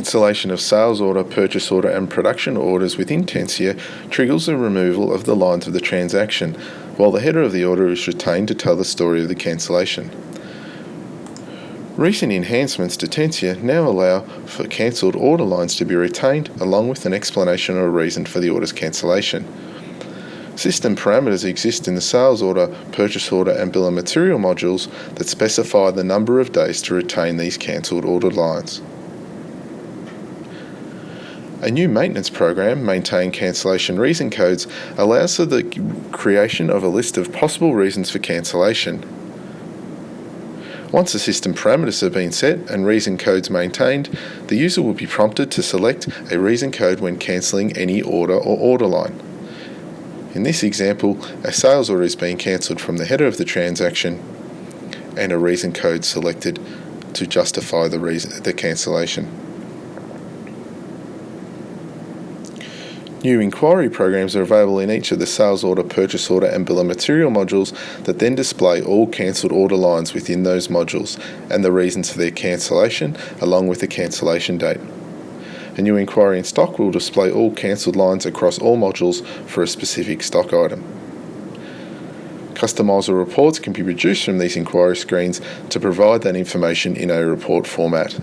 cancellation of sales order, purchase order and production orders within Tencia triggers the removal of the lines of the transaction, while the header of the order is retained to tell the story of the cancellation. Recent enhancements to Tencia now allow for cancelled order lines to be retained along with an explanation or reason for the order's cancellation. System parameters exist in the sales order, purchase order and bill of material modules that specify the number of days to retain these cancelled order lines. A new maintenance program, Maintain Cancellation Reason Codes, allows for the creation of a list of possible reasons for cancellation. Once the system parameters have been set and reason codes maintained, the user will be prompted to select a reason code when cancelling any order or order line. In this example, a sales order is being cancelled from the header of the transaction and a reason code selected to justify the cancellation. New inquiry programs are available in each of the sales order, purchase order and bill of material modules that then display all cancelled order lines within those modules and the reasons for their cancellation along with the cancellation date. A new inquiry in stock will display all cancelled lines across all modules for a specific stock item. Customiser reports can be produced from these inquiry screens to provide that information in a report format.